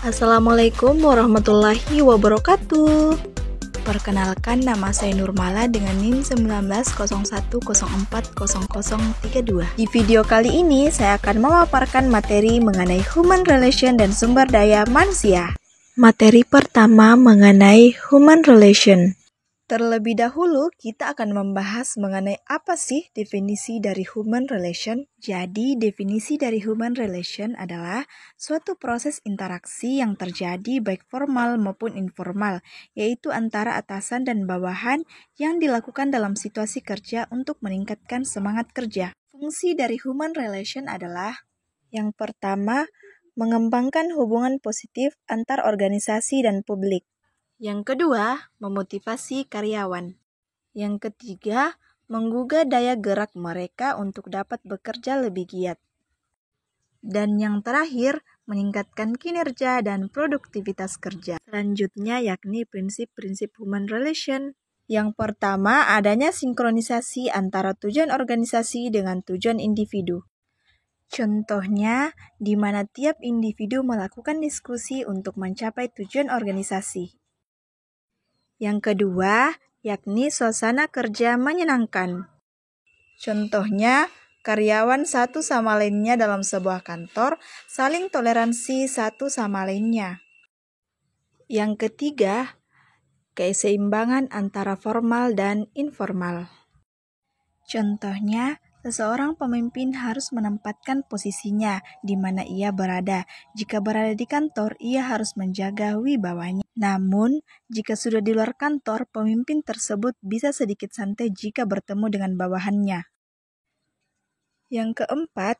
Assalamualaikum warahmatullahi wabarakatuh. Perkenalkan, nama saya Nurmala dengan NIM 1901040032. Di video kali ini saya akan memaparkan materi mengenai Human Relation dan sumber daya manusia. Materi pertama mengenai Human Relation. Terlebih dahulu, kita akan membahas mengenai apa sih definisi dari human relation. Jadi, definisi dari human relation adalah suatu proses interaksi yang terjadi baik formal maupun informal, yaitu antara atasan dan bawahan yang dilakukan dalam situasi kerja untuk meningkatkan semangat kerja. Fungsi dari human relation adalah yang pertama, mengembangkan hubungan positif antar organisasi dan publik. Yang kedua, memotivasi karyawan. Yang ketiga, menggugah daya gerak mereka untuk dapat bekerja lebih giat. Dan yang terakhir, meningkatkan kinerja dan produktivitas kerja. Selanjutnya yakni prinsip-prinsip human relation. Yang pertama, adanya sinkronisasi antara tujuan organisasi dengan tujuan individu. Contohnya, di mana tiap individu melakukan diskusi untuk mencapai tujuan organisasi. Yang kedua, yakni suasana kerja menyenangkan. Contohnya, karyawan satu sama lainnya dalam sebuah kantor saling toleransi satu sama lainnya. Yang ketiga, keseimbangan antara formal dan informal. Contohnya, seseorang pemimpin harus menempatkan posisinya di mana ia berada. Jika berada di kantor, ia harus menjaga wibawanya. Namun, jika sudah di luar kantor, pemimpin tersebut bisa sedikit santai jika bertemu dengan bawahannya. Yang keempat,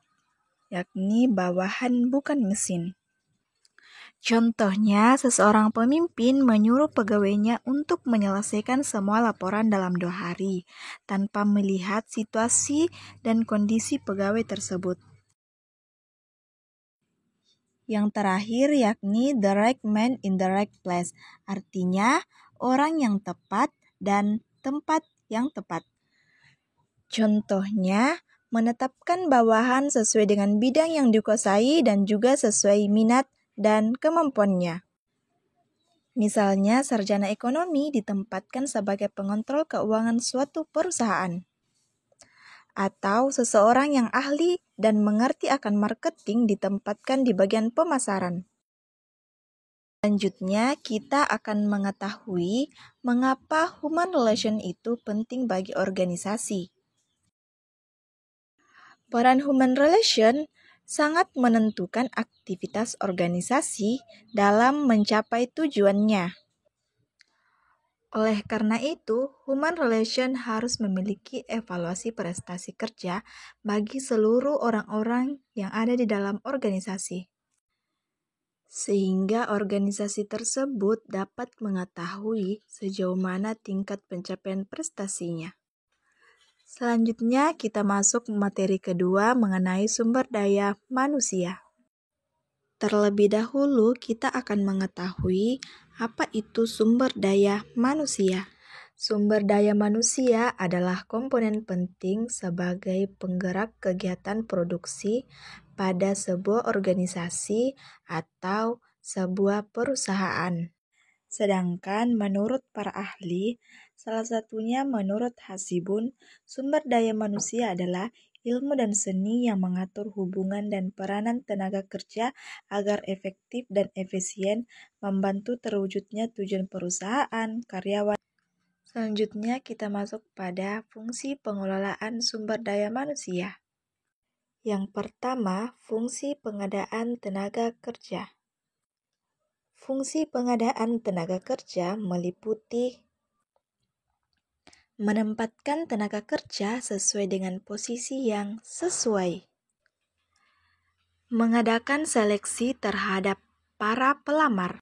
yakni bawahan bukan mesin. Contohnya, seseorang pemimpin menyuruh pegawainya untuk menyelesaikan semua laporan dalam 2 hari, tanpa melihat situasi dan kondisi pegawai tersebut. Yang terakhir yakni the right man in the right place, artinya orang yang tepat dan tempat yang tepat. Contohnya, menetapkan bawahan sesuai dengan bidang yang dikuasai dan juga sesuai minat dan kemampuannya. Misalnya, sarjana ekonomi ditempatkan sebagai pengontrol keuangan suatu perusahaan. Atau seseorang yang ahli dan mengerti akan marketing ditempatkan di bagian pemasaran. Selanjutnya, kita akan mengetahui mengapa human relation itu penting bagi organisasi. Peran human relation sangat menentukan aktivitas organisasi dalam mencapai tujuannya. Oleh karena itu, human relation harus memiliki evaluasi prestasi kerja bagi seluruh orang-orang yang ada di dalam organisasi, sehingga organisasi tersebut dapat mengetahui sejauh mana tingkat pencapaian prestasinya. Selanjutnya, kita masuk materi kedua mengenai sumber daya manusia. Terlebih dahulu, kita akan mengetahui apa itu sumber daya manusia. Sumber daya manusia adalah komponen penting sebagai penggerak kegiatan produksi pada sebuah organisasi atau sebuah perusahaan. Sedangkan menurut para ahli, salah satunya menurut Hasibun, sumber daya manusia adalah ilmu dan seni yang mengatur hubungan dan peranan tenaga kerja agar efektif dan efisien membantu terwujudnya tujuan perusahaan, karyawan. Selanjutnya kita masuk pada fungsi pengelolaan sumber daya manusia. Yang pertama, fungsi pengadaan tenaga kerja. Fungsi pengadaan tenaga kerja meliputi menempatkan tenaga kerja sesuai dengan posisi yang sesuai, mengadakan seleksi terhadap para pelamar,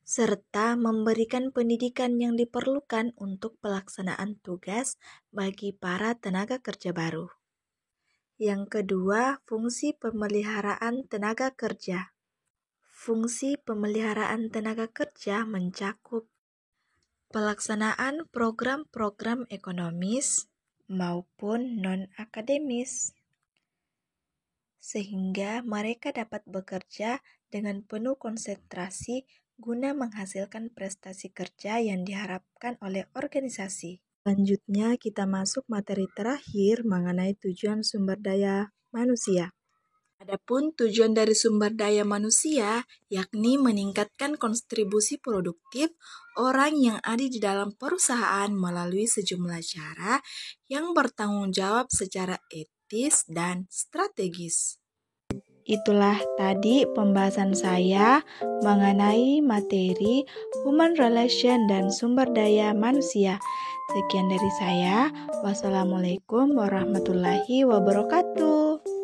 serta memberikan pendidikan yang diperlukan untuk pelaksanaan tugas bagi para tenaga kerja baru. Yang kedua, fungsi pemeliharaan tenaga kerja. Fungsi pemeliharaan tenaga kerja mencakup pelaksanaan program-program ekonomis maupun non-akademis, sehingga mereka dapat bekerja dengan penuh konsentrasi guna menghasilkan prestasi kerja yang diharapkan oleh organisasi. Selanjutnya kita masuk materi terakhir mengenai tujuan sumber daya manusia. Adapun tujuan dari sumber daya manusia yakni meningkatkan kontribusi produktif orang yang ada di dalam perusahaan melalui sejumlah cara yang bertanggung jawab secara etis dan strategis. Itulah tadi pembahasan saya mengenai materi Human Relation dan Sumber Daya Manusia. Sekian dari saya. Wassalamualaikum warahmatullahi wabarakatuh.